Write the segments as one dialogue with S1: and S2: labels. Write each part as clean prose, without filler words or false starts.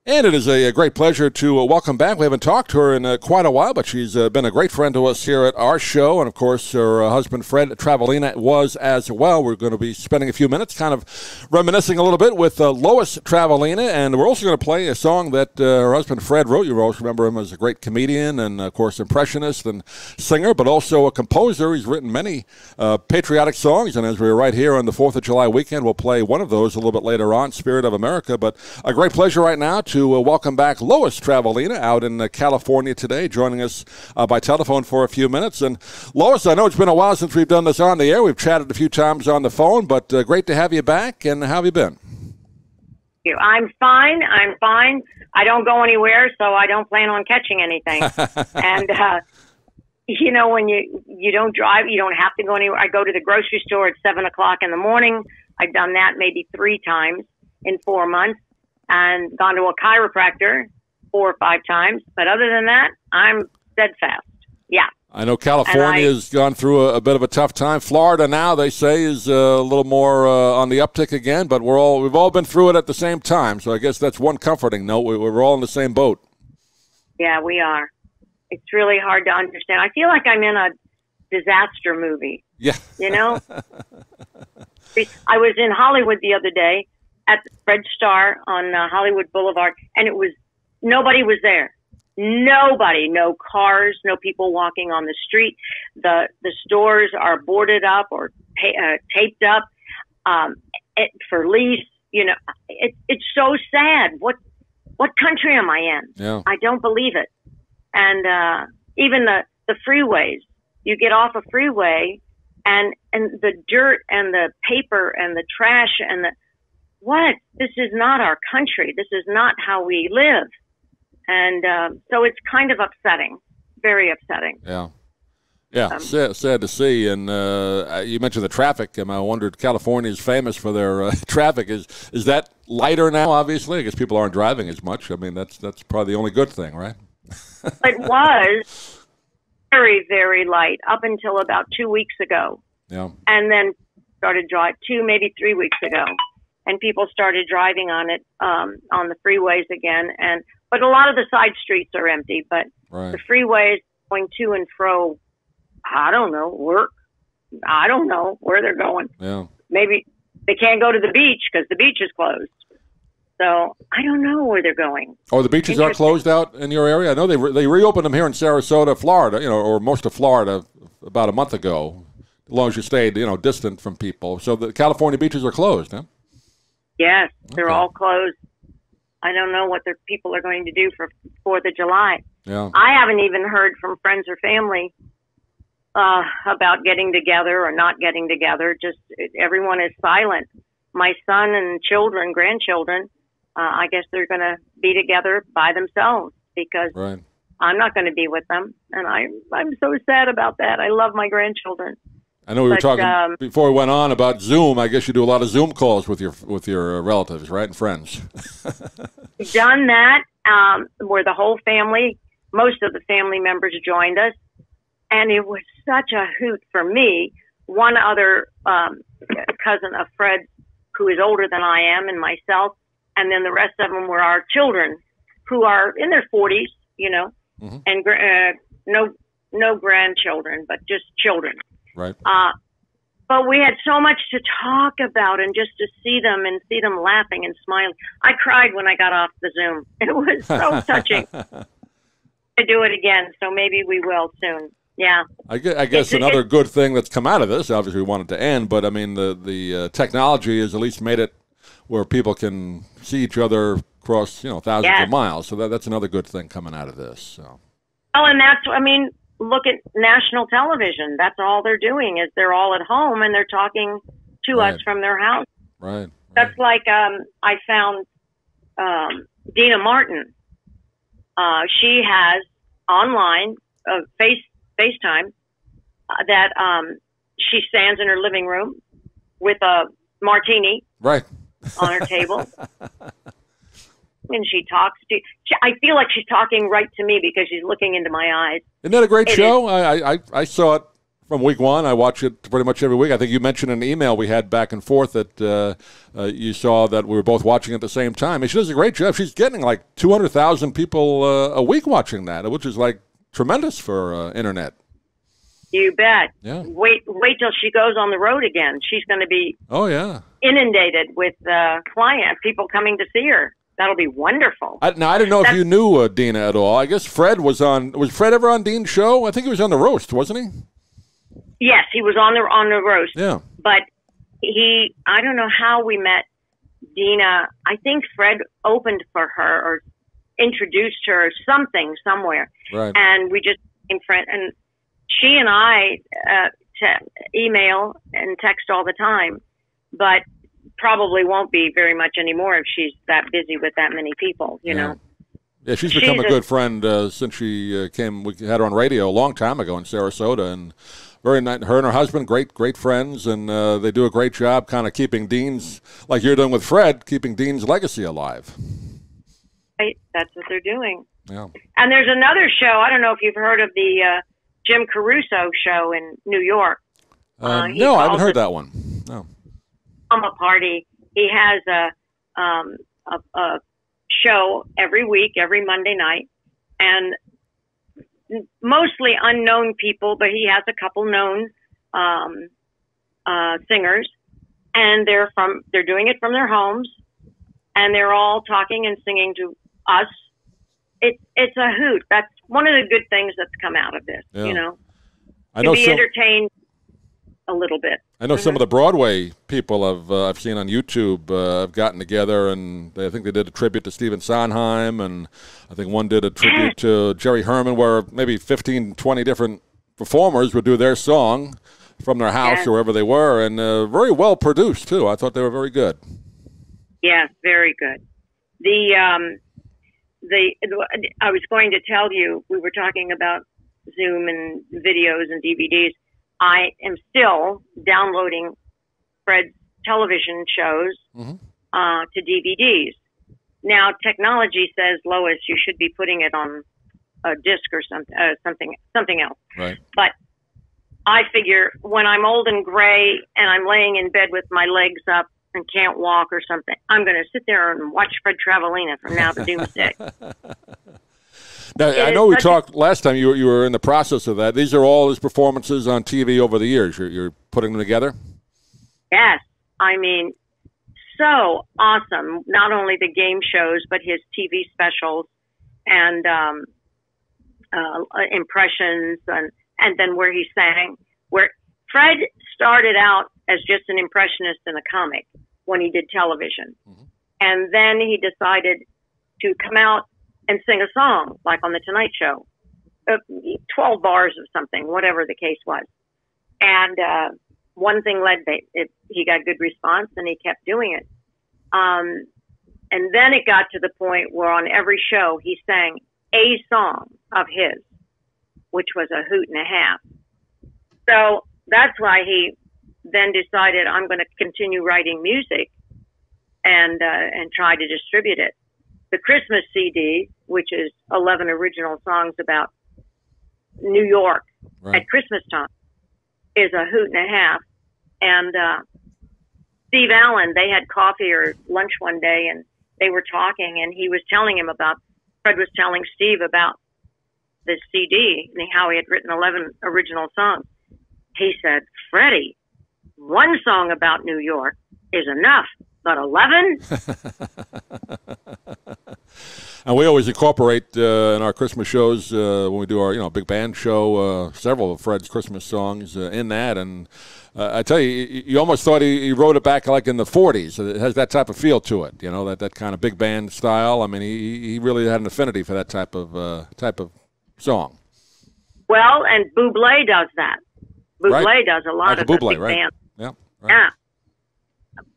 S1: And it is a great pleasure to welcome back. We haven't talked to her in quite a while, but she's been a great friend to us here at our show. And, of course, her husband, Fred Travalena, was as well. We're going to be spending a few minutes kind of reminiscing a little bit with Lois Travalena. And we're also going to play a song that her husband, Fred, wrote. You always remember him as a great comedian and, of course, impressionist and singer, but also a composer. He's written many patriotic songs. And as we're right here on the 4th of July weekend, we'll play one of those a little bit later on, Spirit of America. But a great pleasure right now to welcome back Lois Travalena out in California today, joining us by telephone for a few minutes. And Lois, I know it's been a while since we've done this on the air. We've chatted a few times on the phone, but great to have you back. And how have you been?
S2: I'm fine. I don't go anywhere, so I don't plan on catching anything. And, when you don't drive, you don't have to go anywhere. I go to the grocery store at 7 o'clock in the morning. I've done that maybe 3 times in 4 months. And gone to a chiropractor 4 or 5 times. But other than that, I'm steadfast. Yeah.
S1: I know California has gone through a bit of a tough time. Florida now, they say, is a little more on the uptick again. But we've all been through it at the same time. So I guess that's one comforting note. We're all in the same boat.
S2: Yeah, we are. It's really hard to understand. I feel like I'm in a disaster movie.
S1: Yeah.
S2: I was in Hollywood the other day at the Red Star on Hollywood Boulevard, and nobody was there. Nobody, no cars, no people walking on the street. The stores are boarded up or taped up for lease. It's so sad. What country am I in?
S1: Yeah.
S2: I don't believe it. And even the freeways, you get off a freeway, and the dirt and the paper and the trash and this is not our country. This is not how we live. And so it's kind of upsetting, very upsetting.
S1: Yeah, sad to see. And you mentioned the traffic. I wondered, California is famous for their traffic. Is that lighter now, obviously? I guess people aren't driving as much. I mean, that's probably the only good thing, right?
S2: It was very, very light up until about 2 weeks ago.
S1: Yeah.
S2: And then started driving 2, maybe 3 weeks ago. And people started driving on it, on the freeways again. But a lot of the side streets are empty. But
S1: right.
S2: The freeways going to and fro, I don't know, work. I don't know where they're going.
S1: Yeah.
S2: Maybe they can't go to the beach because the beach is closed. So I don't know where they're going.
S1: Oh, the beaches are closed out in your area? I know they reopened them here in Sarasota, Florida, or most of Florida about a month ago, as long as you stayed, distant from people. So the California beaches are closed, huh?
S2: Yes, they're all closed. I don't know what the people are going to do for 4th of July.
S1: Yeah.
S2: I haven't even heard from friends or family about getting together or not getting together. Just everyone is silent. My son and grandchildren, I guess they're going to be together by themselves because
S1: right.
S2: I'm not going to be with them. And I'm so sad about that. I love my grandchildren.
S1: I know we were talking before we went on about Zoom. I guess you do a lot of Zoom calls with your relatives, right, and friends.
S2: Done that, where the whole family, most of the family members joined us, and it was such a hoot for me. One other cousin of Fred, who is older than I am, and myself, and then the rest of them were our children, who are in their 40s,
S1: mm-hmm.
S2: and no grandchildren, but just children.
S1: Right.
S2: But we had so much to talk about, and just to see them laughing and smiling. I cried when I got off the Zoom. It was so touching to do it again. So maybe we will soon. Yeah.
S1: I guess another good thing that's come out of this, obviously we want it to end, but I mean the technology has at least made it where people can see each other across thousands of miles. So that's another good thing coming out of this. So.
S2: Oh, and look at national television. That's all they're doing is they're all at home and they're talking to us from their house.
S1: Right.
S2: That's like I found Dina Martin. She has online FaceTime that she stands in her living room with a martini
S1: right
S2: on her table. And she talks to I feel like she's talking right to me because she's looking into my eyes.
S1: Isn't that a great show? I saw it from week one. I watch it pretty much every week. I think you mentioned in an email we had back and forth that you saw that we were both watching at the same time. And she does a great job. She's getting like 200,000 people a week watching that, which is like tremendous for internet.
S2: You bet.
S1: Yeah.
S2: Wait till she goes on the road again. She's going to be inundated with clients, people coming to see her. That'll be wonderful.
S1: Now, I didn't know if you knew Dina at all. I guess Fred was on. Was Fred ever on Dean's show? I think he was on the roast, wasn't he?
S2: Yes, he was on the roast.
S1: Yeah.
S2: But I don't know how we met Dina. I think Fred opened for her or introduced her somewhere.
S1: Right.
S2: And we just became friends. And she and I email and text all the time, but probably won't be very much anymore if she's that busy with that many people, you know.
S1: Yeah, she's become a good friend since she came. We had her on radio a long time ago in Sarasota, and very nice. Her and her husband, great friends, and they do a great job kind of keeping Dean's, like you're doing with Fred, keeping Dean's legacy alive.
S2: Right, that's what they're doing.
S1: Yeah.
S2: And there's another show. I don't know if you've heard of the Jim Caruso show in New York.
S1: No, I haven't heard that one. No.
S2: A party. He has a show every week, every Monday night, and mostly unknown people, but he has a couple known singers, and they're doing it from their homes, and they're all talking and singing to us. It's a hoot. That's one of the good things that's come out of this.
S1: Yeah.
S2: You know,
S1: I know
S2: to be entertained a little bit.
S1: I know some of the Broadway people I've seen on YouTube have gotten together, and I think they did a tribute to Stephen Sondheim, and I think one did a tribute to Jerry Herman, where maybe 15, 20 different performers would do their song from their house or wherever they were, and very well produced too. I thought they were very good.
S2: Yes, very good. I was going to tell you, we were talking about Zoom and videos and DVDs. I am still downloading Fred's television shows to DVDs. Now, technology says, Lois, you should be putting it on a disc or something else.
S1: Right.
S2: But I figure when I'm old and gray and I'm laying in bed with my legs up and can't walk or something, I'm going to sit there and watch Fred Travalena from now to doomsday.
S1: Now, I know we talked last time you were in the process of that. These are all his performances on TV over the years. You're putting them together?
S2: Yes. I mean, so awesome. Not only the game shows, but his TV specials and impressions and then where he sang. Where Fred started out as just an impressionist in a comic when he did television. And then he decided to come out and sing a song, like on The Tonight Show, 12 bars of something, whatever the case was. And one thing led to it. He got good response, and he kept doing it. And then it got to the point where on every show he sang a song of his, which was a hoot and a half. So that's why he then decided, I'm going to continue writing music and try to distribute it. The Christmas CD, which is 11 original songs about New York at Christmas time, is a hoot and a half. And Steve Allen, they had coffee or lunch one day, and they were talking, and he was telling him Fred was telling Steve about this CD and how he had written 11 original songs. He said, Freddie, one song about New York is enough, but 11?
S1: And we always incorporate in our Christmas shows when we do our big band show several of Fred's Christmas songs in that. And I tell you, you almost thought he wrote it back like in the 40s. It has that type of feel to it, that kind of big band style. I mean, he really had an affinity for that type of song.
S2: Well, and Bublé does that. Bublé does a lot of
S1: Bublé,
S2: big
S1: right?
S2: band.
S1: Yeah. Right.
S2: Yeah.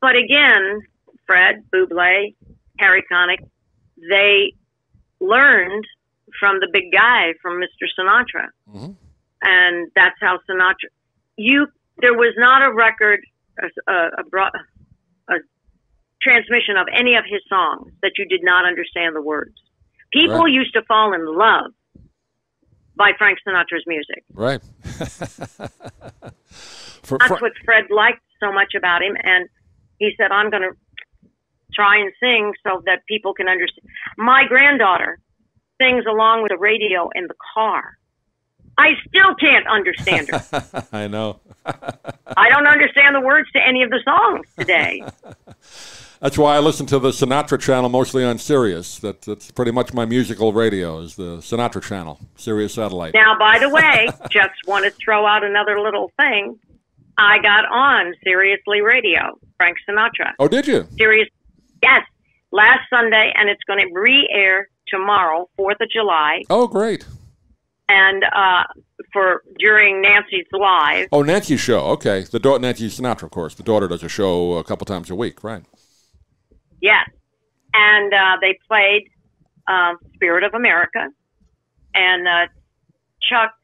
S2: But again, Fred, Bublé, Harry Connick, they learned from the big guy, from Mr. Sinatra. And that's how Sinatra, there was not a record, a transmission of any of his songs that you did not understand the words. People used to fall in love by Frank Sinatra's music.
S1: Right.
S2: That's what Fred liked so much about him, and he said, I'm going to try and sing so that people can understand. My granddaughter sings along with the radio in the car. I still can't understand her.
S1: I know.
S2: I don't understand the words to any of the songs today.
S1: That's why I listen to the Sinatra channel mostly on Sirius. That's pretty much my musical radio is the Sinatra channel, Sirius Satellite.
S2: Now, by the way, just want to throw out another little thing. I got on Seriously Radio, Frank Sinatra.
S1: Oh, did you?
S2: Sirius, yes, last Sunday, and it's going to re-air tomorrow, 4th of July.
S1: Oh, great.
S2: And during Nancy's Live.
S1: Oh, Nancy's show. Okay. Nancy Sinatra, of course. The daughter does a show a couple times a week, right?
S2: Yes. And they played Spirit of America. And Chuck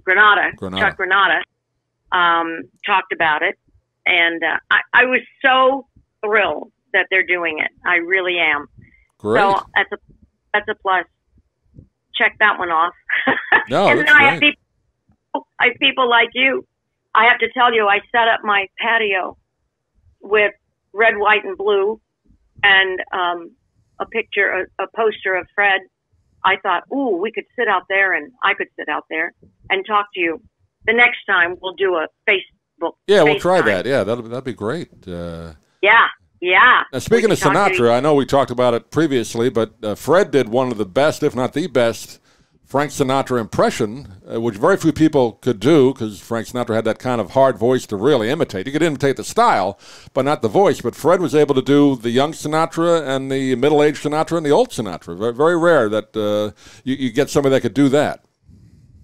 S2: Granada talked about it. And I was so thrilled that they're doing it. I really am.
S1: Great.
S2: So that's a plus. Check that one off.
S1: No,
S2: and
S1: that's
S2: then
S1: great.
S2: I have people like you. I have to tell you, I set up my patio with red, white, and blue, and a poster of Fred. I thought, ooh, we could sit out there, and I could sit out there and talk to you. The next time we'll do a Facebook.
S1: Yeah, we'll try that. Yeah, that'd be great.
S2: Yeah.
S1: Now, speaking of Sinatra, I know we talked about it previously, but Fred did one of the best, if not the best, Frank Sinatra impression, which very few people could do because Frank Sinatra had that kind of hard voice to really imitate. You could imitate the style, but not the voice. But Fred was able to do the young Sinatra and the middle-aged Sinatra and the old Sinatra. Very, very rare that you get somebody that could do that.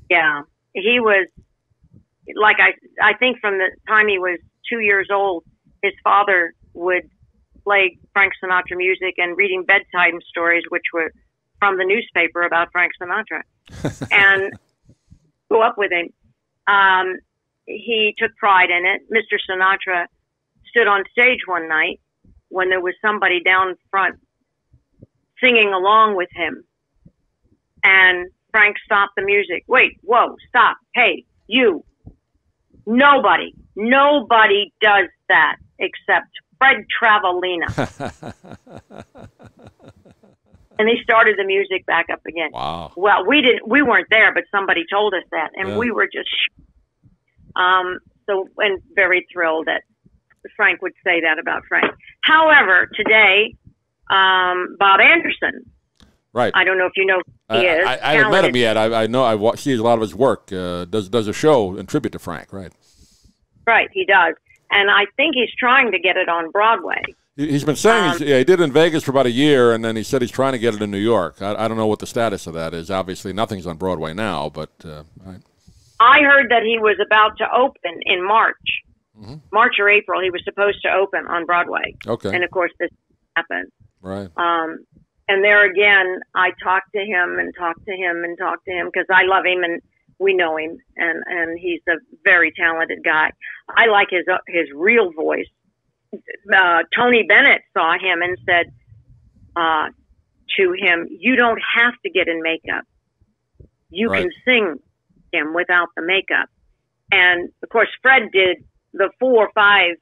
S2: Yeah. He was, like I think from the time he was 2 years old, his father would play Frank Sinatra music and reading bedtime stories, which were from the newspaper about Frank Sinatra, and grew up with him. He took pride in it. Mr. Sinatra stood on stage one night when there was somebody down front singing along with him, and Frank stopped the music. Wait, whoa, stop. Hey, you. Nobody does that except Fred Travalena. And they started the music back up again.
S1: Wow.
S2: Well, we weren't there, but somebody told us that, and we were just and very thrilled that Frank would say that about Frank. However, today, Bob Anderson.
S1: Right.
S2: I don't know if you know who he is.
S1: I haven't met him yet. I know I see a lot of his work. Does a show in tribute to Frank, right?
S2: Right, he does. And I think he's trying to get it on Broadway.
S1: He's been saying he did it in Vegas for about a year, and then he said he's trying to get it in New York. I don't know what the status of that is. Obviously, nothing's on Broadway now, but
S2: I heard that he was about to open in March. Mm-hmm. March or April, he was supposed to open on Broadway.
S1: Okay.
S2: And, of course, this happened.
S1: Right.
S2: And there again, I talked to him because I love him and we know him, and he's a very talented guy. I like his real voice. Tony Bennett saw him and said to him, "You don't have to get in makeup. You can sing him without the makeup." And of course, Fred did the 4 or 5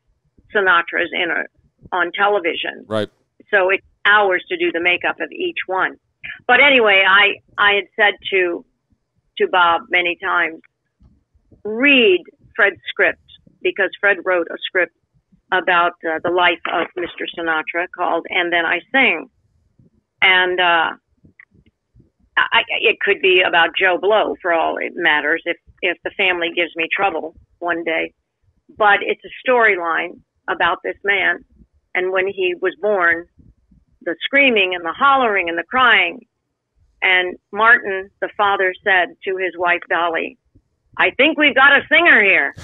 S2: Sinatras on television.
S1: Right.
S2: So it's hours to do the makeup of each one. But anyway, I had said to Bob many times, read Fred's script, because Fred wrote a script about the life of Mr. Sinatra called "And Then I Sing." And it could be about Joe Blow for all it matters if the family gives me trouble one day. But it's a storyline about this man. And when he was born, the screaming and the hollering and the crying. And Martin, the father, said to his wife, Dolly, "I think we've got a singer here."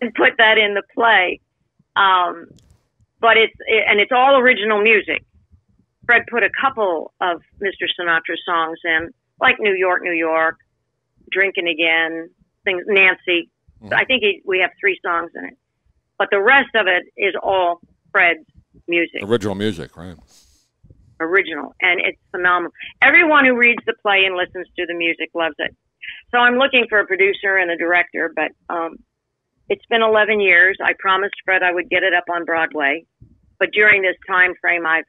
S2: And put that in the play. But it's all original music. Fred put a couple of Mr. Sinatra songs in, like New York, New York, Drinking Again, things, Nancy. Mm-hmm. I think we have 3 songs in it. But the rest of it is all Fred's music.
S1: Original music, right?
S2: original, and it's phenomenal. Everyone who reads the play and listens to the music loves it. So I'm looking for a producer and a director, but it's been 11 years. I promised Fred I would get it up on Broadway, but during this time frame, I've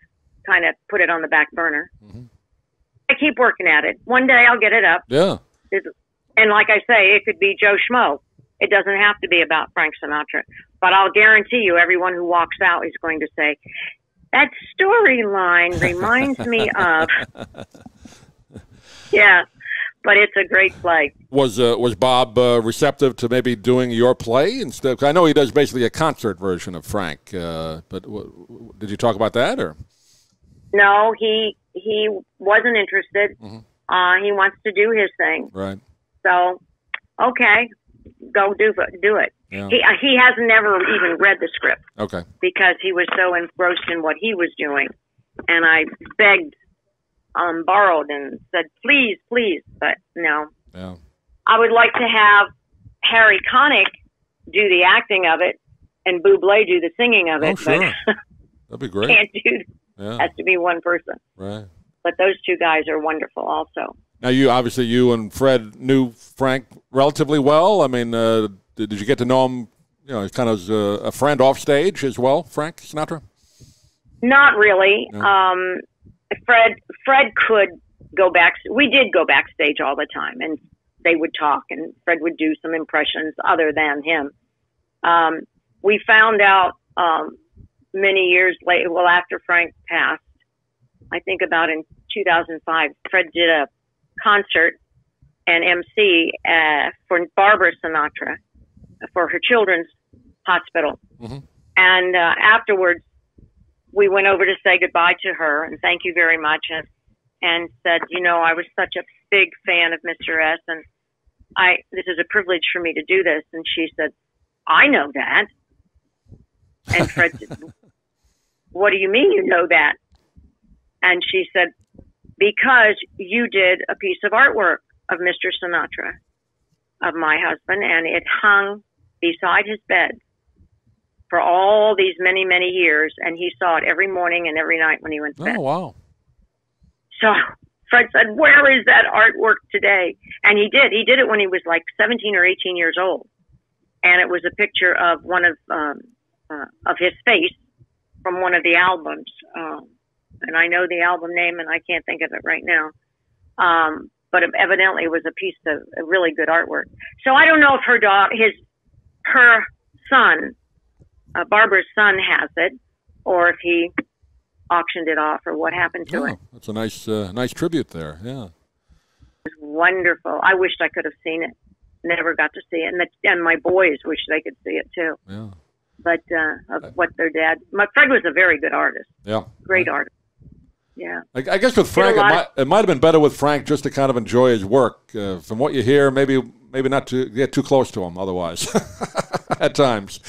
S2: kind of put it on the back burner. Mm-hmm. I keep working at it. One day I'll get it up.
S1: Yeah.
S2: And like I say, it could be Joe Schmo. It doesn't have to be about Frank Sinatra. But I'll guarantee you everyone who walks out is going to say, that storyline reminds me of. Yeah, but it's a great play.
S1: Was Bob receptive to maybe doing your play instead? 'Cause I know he does basically a concert version of Frank, but did you talk about that? Or
S2: no, he wasn't interested. Mm-hmm. He wants to do his thing.
S1: Right.
S2: So, okay, go do it. Yeah. He has never even read the script.
S1: Okay. Because
S2: he was so engrossed in what he was doing, and I begged, borrowed, and said, please, but no.
S1: Yeah.
S2: I would like to have Harry Connick do the acting of it, and Bublé do the singing of it.
S1: Oh, sure. That'd be great.
S2: Can't do. Yeah. Has to be one person.
S1: Right.
S2: But those two guys are wonderful, also.
S1: Now, you and Fred knew Frank relatively well. I mean, did you get to know him? You know, kind of as a friend off stage as well, Frank Sinatra.
S2: Not really.
S1: No.
S2: Fred could go back. We did go backstage all the time, and they would talk, and Fred would do some impressions other than him. We found out many years later, well, after Frank passed, I think about in 2005, Fred did a concert and MC for Barbara Sinatra for her children's hospital. Mm-hmm. And afterwards, we went over to say goodbye to her and thank you very much, and said, I was such a big fan of Mr. S, and this is a privilege for me to do this. And she said, I know that. And Fred said, what do you mean you know that? And she said, because you did a piece of artwork of Mr. Sinatra, of my husband, and it hung beside his bed for all these many, many years, and he saw it every morning and every night when he went to bed.
S1: Oh, wow.
S2: So Fred said, where is that artwork today? And he did. He did it when he was like 17 or 18 years old. And it was a picture of one of his face from one of the albums. And I know the album name, and I can't think of it right now. But evidently it was a piece of really good artwork. So I don't know if her son, Barbara's son, has it, or if he auctioned it off, or what happened to it.
S1: That's a nice tribute there. Yeah,
S2: it was wonderful. I wished I could have seen it. Never got to see it, and my boys wish they could see it too.
S1: Yeah.
S2: But of what their dad, my Fred was a very good artist.
S1: Yeah,
S2: great artist. Yeah.
S1: I guess with Frank, it might have been better with Frank just to kind of enjoy his work. From what you hear, maybe not to get too close to him. Otherwise, at times.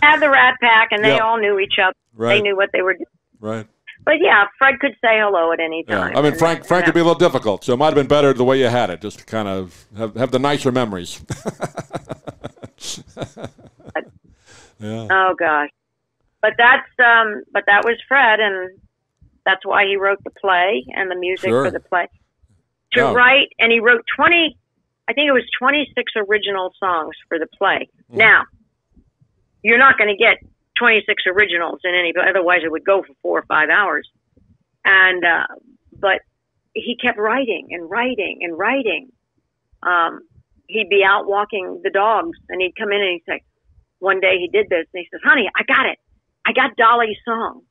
S2: Had the Rat Pack, and they all knew each other.
S1: Right.
S2: They knew what they were doing.
S1: Right.
S2: But yeah, Fred could say hello at any time.
S1: Yeah. I mean, Frank could be a little difficult, so it might have been better the way you had it, just to kind of have the nicer memories. Yeah.
S2: Oh gosh. But that was Fred, and that's why he wrote the play and the music for the play. Write, and he wrote 26 original songs for the play. Mm. Now, you're not going to get 26 originals in any, otherwise it would go for 4 or 5 hours. And but he kept writing and writing and writing. He'd be out walking the dogs, and he'd come in and he'd say, one day he did this, and he says, honey, I got it. I got Dolly's song.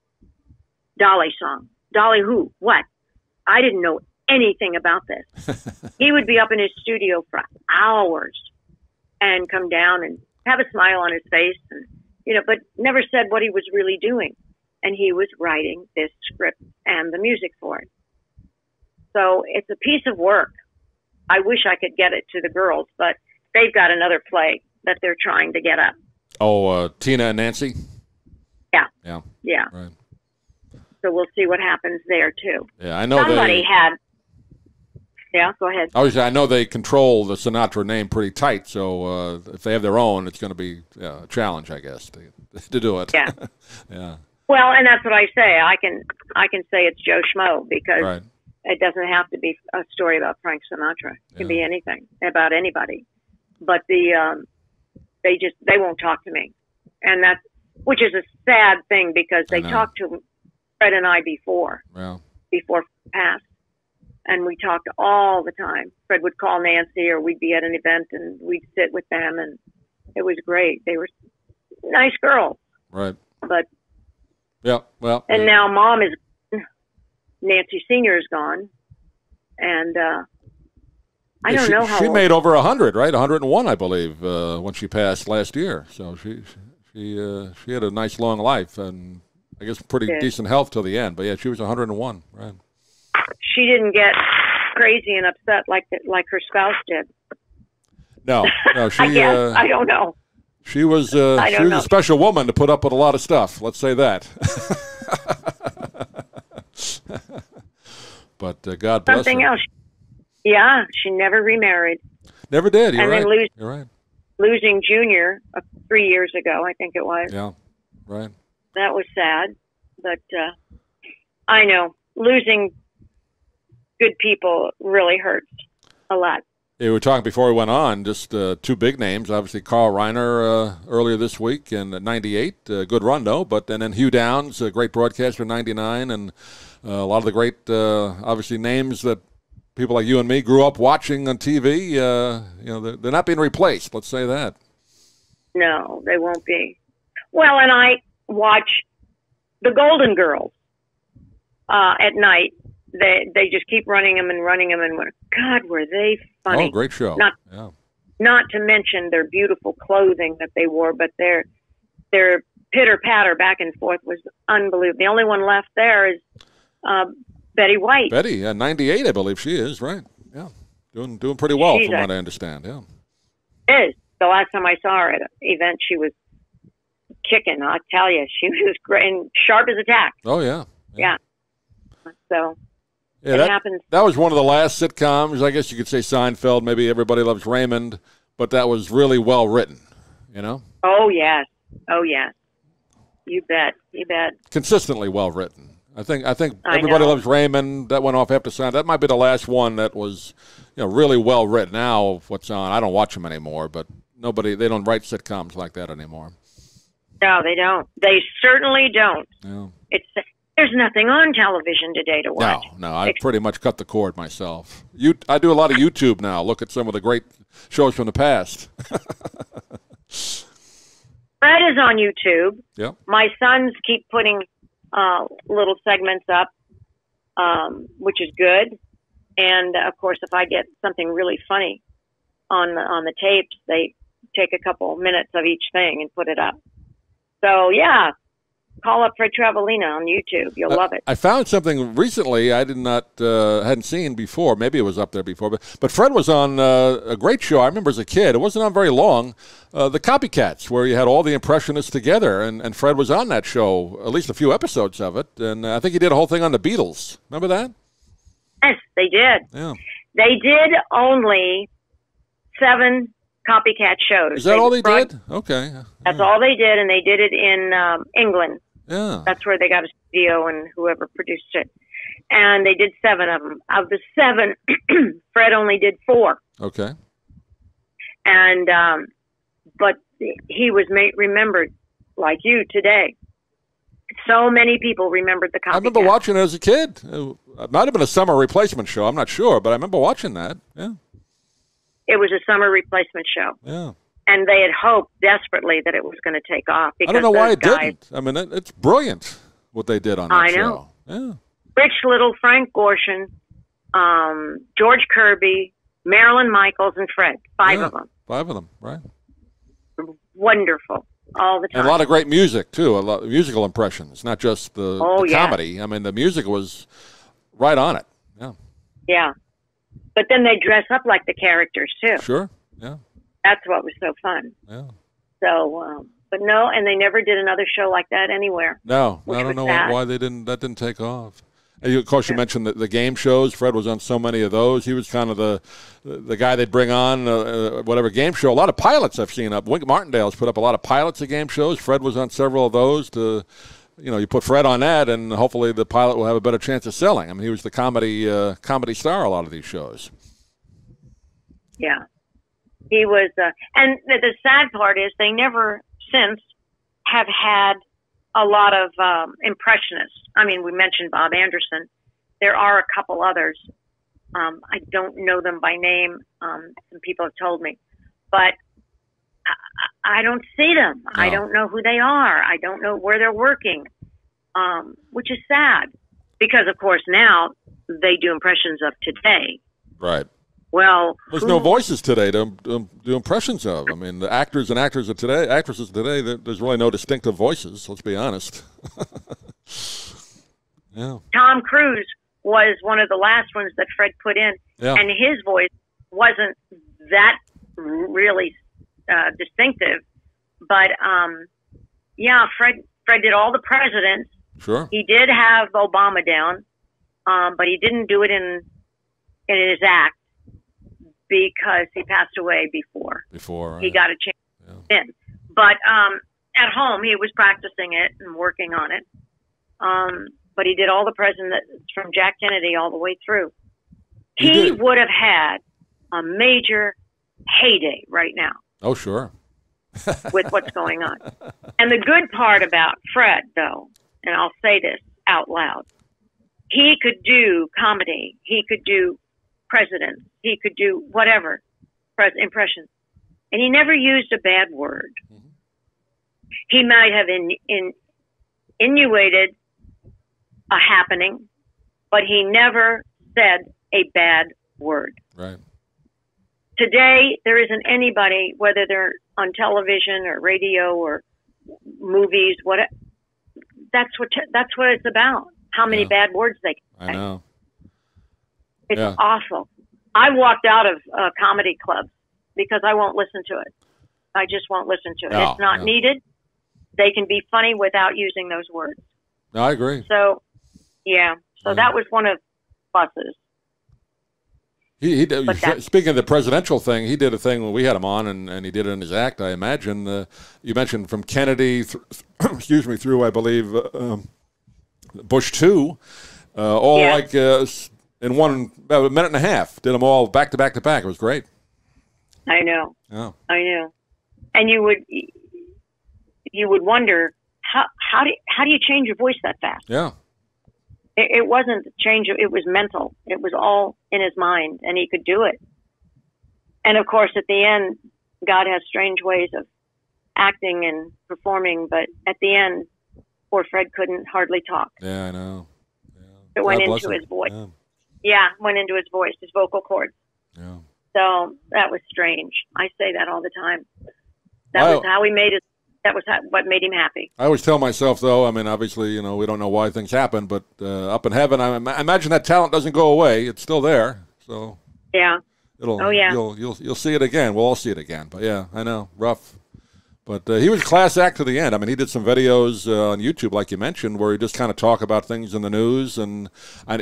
S2: Dolly song. Dolly who? What? I didn't know anything about this. He would be up in his studio for hours and come down and have a smile on his face, and but never said what he was really doing. And he was writing this script and the music for it. So it's a piece of work. I wish I could get it to the girls, but they've got another play that they're trying to get up.
S1: Oh, Tina and Nancy?
S2: Yeah.
S1: Yeah.
S2: Yeah.
S1: Right.
S2: So we'll see what happens there, too.
S1: Yeah, I know
S2: somebody had. Yeah, go ahead.
S1: I know they control the Sinatra name pretty tight, so if they have their own, it's going to be a challenge, I guess, to do it.
S2: Yeah.
S1: Yeah.
S2: Well, and that's what I say. I can say it's Joe Schmo because
S1: Right.
S2: it doesn't have to be a story about Frank Sinatra. It can be anything about anybody. But they won't talk to me, and which is a sad thing because they talked to Fred and I before Fred passed, and we talked all the time. Fred would call Nancy, or we'd be at an event and we'd sit with them, and it was great. They were nice girls,
S1: Right.
S2: but
S1: well,
S2: and now Mom is Nancy Senior is gone, and I don't know how
S1: she
S2: old.
S1: made over 100, right? 101, I believe, when she passed last year. So she had a nice long life, and I guess pretty decent health till the end. But yeah, she was 101, right?
S2: She didn't get crazy and upset like her spouse did.
S1: No, she.
S2: I guess I don't know.
S1: She was a special woman to put up with a lot of stuff. Let's say that. But God bless
S2: Something
S1: her.
S2: else. Yeah, she never remarried.
S1: Never did. You're
S2: and
S1: right.
S2: then
S1: You're right.
S2: Losing Junior 3 years ago, I think it was.
S1: Yeah, right.
S2: That was sad, but I know losing good people really hurts a lot.
S1: Yeah, we were talking before we went on, just two big names. Obviously, Carl Reiner earlier this week in '98, good run though. But and then Hugh Downs, a great broadcaster in '99, and a lot of the great, obviously, names that people like you and me grew up watching on TV. They're not being replaced. Let's say that.
S2: No, they won't be. Well, and I watch the Golden Girls at night. They just keep running them, and God, were they funny?
S1: Oh, great show.
S2: Not to mention their beautiful clothing that they wore, but their pitter patter back and forth was unbelievable. The only one left there is Betty White.
S1: Betty, 98, I believe she is, right? Yeah, doing pretty well from what I understand. Yeah,
S2: is the last time I saw her at an event, she was kicking. I tell you, she was great and sharp as a tack.
S1: Oh yeah.
S2: So.
S1: Yeah, that was one of the last sitcoms. I guess you could say Seinfeld, maybe Everybody Loves Raymond, but that was really well written, you know?
S2: Oh, yes. You bet.
S1: Consistently well written. I think Everybody Loves Raymond, that went off after Seinfeld. That might be the last one that was, really well written. Now, what's on, I don't watch them anymore, but they don't write sitcoms like that anymore.
S2: No, they don't. They certainly don't.
S1: Yeah.
S2: There's nothing on television today to watch.
S1: No, I pretty much cut the cord myself. I do a lot of YouTube now. Look at some of the great shows from the past.
S2: Fred is on YouTube.
S1: Yeah.
S2: My sons keep putting little segments up, which is good. And of course, if I get something really funny on the tapes, they take a couple minutes of each thing and put it up. So yeah. Call up Fred Travalena on YouTube. You'll love it.
S1: I found something recently I hadn't seen before. Maybe it was up there before, but Fred was on a great show. I remember as a kid. It wasn't on very long. The Copycats, where you had all the Impressionists together, and Fred was on that show, at least a few episodes of it. And I think he did a whole thing on the Beatles. Remember that?
S2: Yes, they did.
S1: Yeah.
S2: They did only 7 copycat shows.
S1: Is that all they did? Okay.
S2: That's all they did, and they did it in England.
S1: Yeah.
S2: That's where they got a studio and whoever produced it. And they did 7 of them. Of the 7, Fred only did 4.
S1: Okay.
S2: And but he was remembered like you today. So many people remembered the Copycat.
S1: I remember watching it as a kid. It might have been a summer replacement show. I'm not sure, but I remember watching that. Yeah.
S2: It was a summer replacement show.
S1: Yeah.
S2: And they had hoped desperately that it was going to take off.
S1: I don't know why it didn't. I mean, it's brilliant what they did on that show. I know. Yeah.
S2: Rich Little, Frank Gorshin, George Kirby, Marilyn Michaels, and Fred. 5 of them.
S1: 5 of them, right.
S2: Wonderful. All the time.
S1: And a lot of great music, too. A lot of musical impressions, not just the comedy. I mean, the music was right on it. Yeah.
S2: Yeah. But then they dress up like the characters, too.
S1: Sure, yeah.
S2: That's what was so fun.
S1: Yeah.
S2: So, but no, and they never did another show like that anywhere.
S1: No, I don't know why that didn't take off. And of course, you mentioned the game shows. Fred was on so many of those. He was kind of the guy they'd bring on whatever game show. A lot of pilots I've seen up. Wink Martindale's put up a lot of pilots of game shows. Fred was on several of those to you put Fred on that, and hopefully the pilot will have a better chance of selling. I mean, he was the comedy star a lot of these shows.
S2: Yeah, he was. And the sad part is they never since have had a lot of impressionists. I mean, we mentioned Bob Anderson. There are a couple others. I don't know them by name. Some people have told me, but I don't see them. No. I don't know who they are. I don't know where they're working, which is sad because, of course, now they do impressions of today.
S1: Right.
S2: Well,
S1: there's no voices today to do impressions of. I mean, the actors and actresses today, there's really no distinctive voices. Let's be honest. Yeah.
S2: Tom Cruise was one of the last ones that Fred put in, and his voice wasn't that really distinctive. But Fred did all the presidents.
S1: Sure.
S2: He did have Obama down, but he didn't do it in his act because he passed away before.
S1: Right.
S2: He got a chance in. But at home, he was practicing it and working on it. But he did all the presidents from Jack Kennedy all the way through. He would have had a major heyday right now.
S1: Oh, sure.
S2: With what's going on. And the good part about Fred, though, and I'll say this out loud, he could do comedy. He could do presidents. He could do whatever, impressions. And he never used a bad word. Mm-hmm. He might have insinuated a happening, but he never said a bad word.
S1: Right.
S2: Today, there isn't anybody, whether they're on television or radio or movies, that's what it's about. How many bad words they can say.
S1: I know.
S2: It's awful. I walked out of comedy clubs because I won't listen to it. I just won't listen to it.
S1: No,
S2: it's not needed. They can be funny without using those words.
S1: No, I agree.
S2: So, that was one of pluses.
S1: Speaking of the presidential thing, he did a thing when we had him on, and he did it in his act, I imagine. You mentioned from Kennedy, through, I believe, Bush 2, like in about a minute and a half. Did them all back to back to back. It was great.
S2: I know.
S1: Yeah.
S2: I know. And you would wonder how do you change your voice that fast?
S1: Yeah.
S2: It wasn't change. It was mental. It was all in his mind, and he could do it. And of course, at the end, God has strange ways of acting and performing. But at the end, poor Fred couldn't hardly talk.
S1: Yeah, I know.
S2: Yeah. It went into his voice. Yeah, went into his voice, his vocal cords.
S1: Yeah.
S2: So that was strange. I say that all the time. That was how he made it. That was what made him happy.
S1: I always tell myself, though, I mean, obviously, we don't know why things happen, but up in heaven, I imagine that talent doesn't go away. It's still there. So
S2: yeah.
S1: You'll see it again. We'll all see it again. But yeah, I know, rough. But he was a class act to the end. I mean, he did some videos on YouTube, like you mentioned, where he just kind of talk about things in the news, and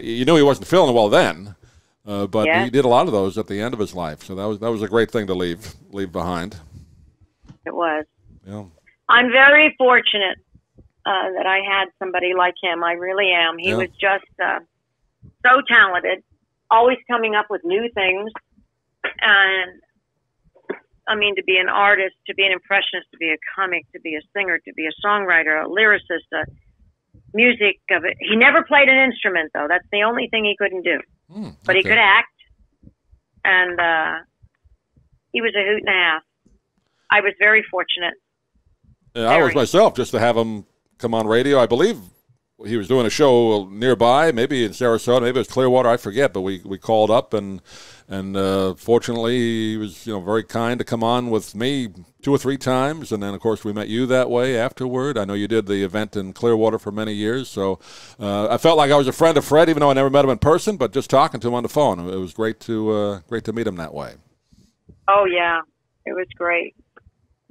S1: you knew he wasn't feeling well then, but he did a lot of those at the end of his life. So that was a great thing to leave behind.
S2: It was.
S1: Yeah.
S2: I'm very fortunate that I had somebody like him. I really am. He was just so talented, always coming up with new things. And, I mean, to be an artist, to be an impressionist, to be a comic, to be a singer, to be a songwriter, a lyricist, music of it. He never played an instrument, though. That's the only thing he couldn't do. But he could act. And he was a hoot and a half. I was very fortunate.
S1: Yeah, I was myself, just to have him come on radio. I believe he was doing a show nearby, maybe in Sarasota, maybe it was Clearwater, I forget. But we called up, and fortunately he was very kind to come on with me 2 or 3 times, and then of course we met you that way afterward. I know you did the event in Clearwater for many years, so I felt like I was a friend of Fred, even though I never met him in person. But just talking to him on the phone, it was great to meet him that way.
S2: Oh yeah, it was great.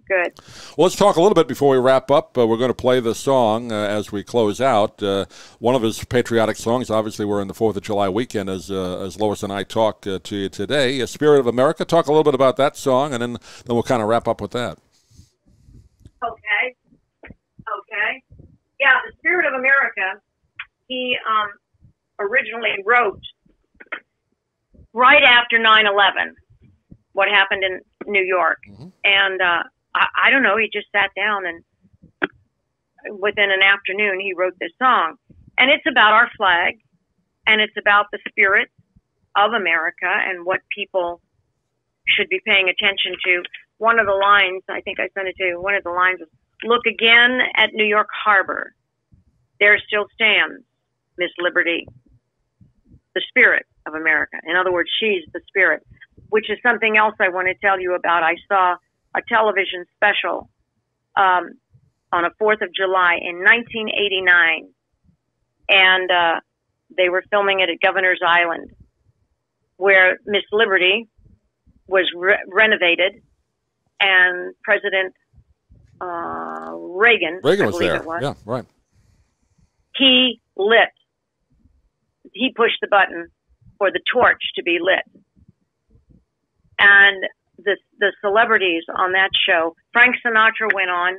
S2: Good.
S1: Well, let's talk a little bit before we wrap up. We're going to play the song as we close out. One of his patriotic songs, obviously we're in the 4th of July weekend as Lois and I talk to you today. Spirit of America. Talk a little bit about that song, and then we'll kind of wrap up with that.
S2: Okay. Yeah, The Spirit of America, he originally wrote right after 9/11, what happened in New York.
S1: Mm-hmm.
S2: And I don't know, he just sat down and within an afternoon he wrote this song. And it's about our flag, and it's about the spirit of America and what people should be paying attention to. One of the lines, I think I sent it to you, one of the lines was, "Look again at New York Harbor. There still stands Miss Liberty, the spirit of America." In other words, she's the spirit, which is something else I want to tell you about. I saw a television special on a 4th of July in 1989, and they were filming it at Governor's Island, where Miss Liberty was renovated, and President Reagan, I
S1: was
S2: believe
S1: there.
S2: it was.
S1: Yeah, right.
S2: He pushed the button for the torch to be lit. And the celebrities on that show, Frank Sinatra went on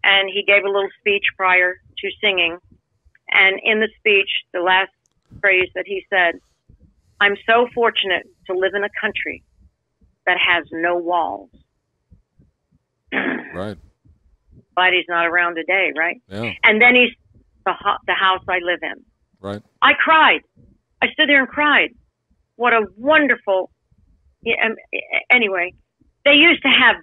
S2: and he gave a little speech prior to singing. And in the speech, the last phrase that he said, "I'm so fortunate to live in a country that has no walls."
S1: Right.
S2: But he's not around today, right?
S1: Yeah.
S2: And then he's the house I live in.
S1: Right.
S2: I cried. I stood there and cried. What a wonderful. Anyway, they used to have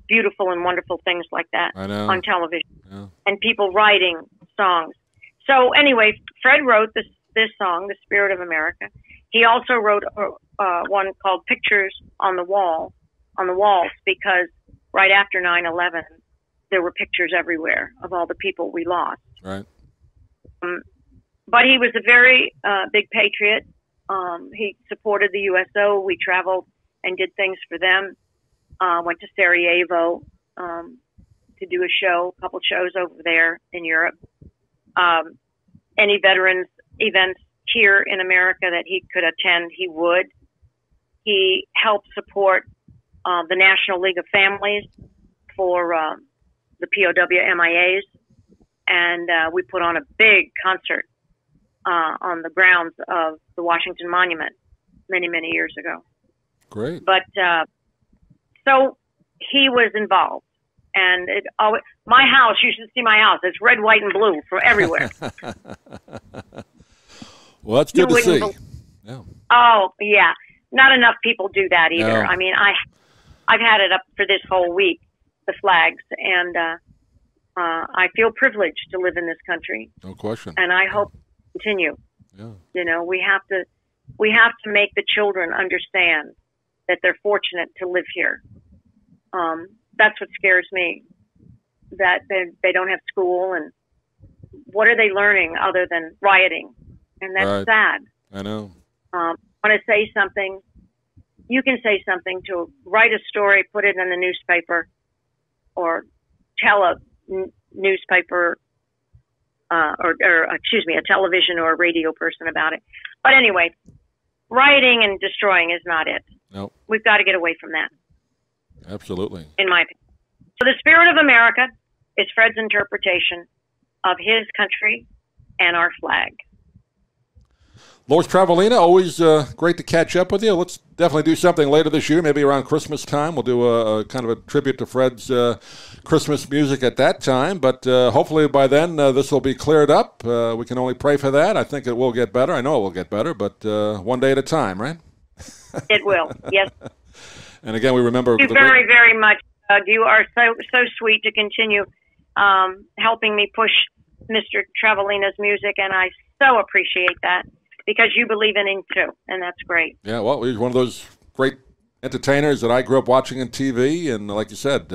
S2: beautiful and wonderful things like that on television, and people writing songs. So anyway, Fred wrote this song, "The Spirit of America." He also wrote one called "Pictures on the Walls," because right after 9/11, there were pictures everywhere of all the people we lost.
S1: Right.
S2: But he was a very big patriot. He supported the USO. We traveled and did things for them. Went to Sarajevo to do a couple shows over there in Europe. Any veterans events here in America that he could attend, he would. He helped support the National League of Families for the POW MIAs, and we put on a big concert on the grounds of the Washington Monument many, many years ago.
S1: Great.
S2: But so he was involved, and my house, you should see my house. It's red, white, and blue from everywhere.
S1: Well, that's good to see. Yeah.
S2: Oh, yeah. Not enough people do that either.
S1: No.
S2: I mean, I've had it up for this whole week, the flags, and I feel privileged to live in this country.
S1: No question.
S2: And I hope to continue.
S1: Yeah.
S2: You know, we have to make the children understand that they're fortunate to live here. That's what scares me, that they don't have school, and what are they learning other than rioting? And that's sad.
S1: I know.
S2: Want to say something, you can say something, to write a story, put it in the newspaper, or tell a newspaper, a television or a radio person about it. But anyway, rioting and destroying is not it.
S1: Nope.
S2: We've got to get away from that.
S1: Absolutely.
S2: In my opinion. So the Spirit of America is Fred's interpretation of his country and our flag.
S1: Lois Travalena, always great to catch up with you. Let's definitely do something later this year, maybe around Christmas time. We'll do a kind of a tribute to Fred's Christmas music at that time. But hopefully by then this will be cleared up. We can only pray for that. I think it will get better. I know it will get better, but one day at a time, right?
S2: It will, yes.
S1: And again, we remember...
S2: Thank you very, very much, Doug. You are so sweet to continue helping me push Mr. Travelena's music, and I so appreciate that, because you believe in him too, and that's great. Yeah,
S1: well, he's one of those great entertainers that I grew up watching on TV, and like you said,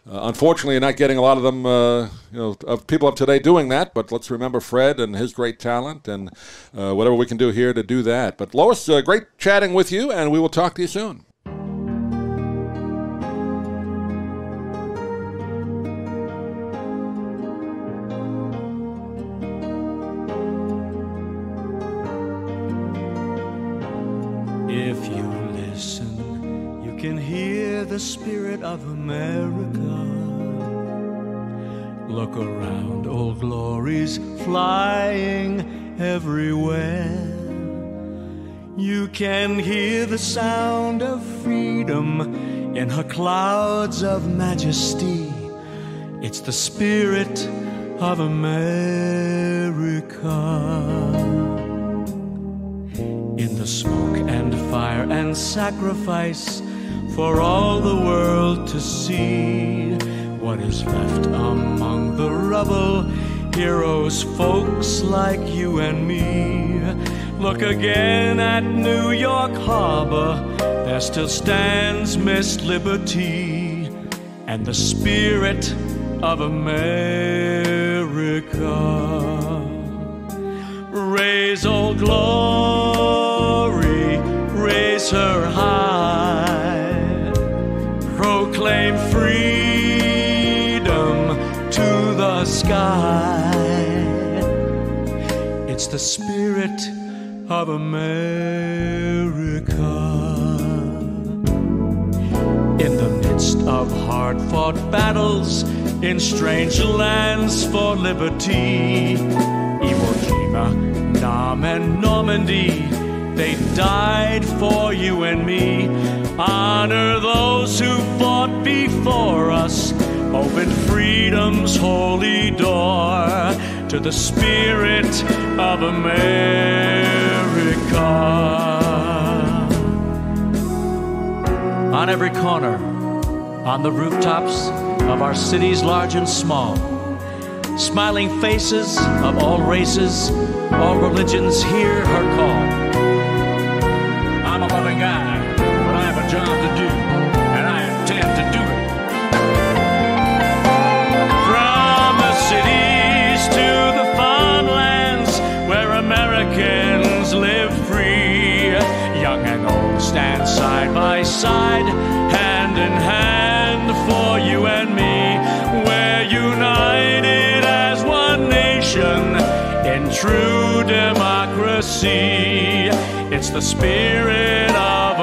S1: unfortunately, you're not getting a lot of them, of people of today doing that. But let's remember Fred and his great talent, and whatever we can do here to do that. But Lois, great chatting with you, and we will talk to you soon.
S3: If you listen, you can hear the spirit of America Look around, old glories flying everywhere. You can hear the sound of freedom in her clouds of majesty. It's the spirit of America. In the smoke and fire and sacrifice for all the world to see, what is left among the rubble, heroes, folks like you and me. Look again at New York Harbor, there still stands Miss Liberty and the spirit of America. Raise old glory, raise her high, proclaim freedom to the sky. It's the spirit of America. In the midst of hard-fought battles in strange lands for liberty, Iwo Jima, Nam and Normandy, they died for you and me. Honor those who fought before us, open freedom's holy door to the spirit of America. On every corner, on the rooftops of our cities large and small, smiling faces of all races, all religions hear her call. I'm a loving guy, but I have a job to do, and I intend to do it. From the cities to the farmlands where Americans live free, young and old stand side by side, hand in hand for you and me. We're united as one nation in true democracy. It's the spirit of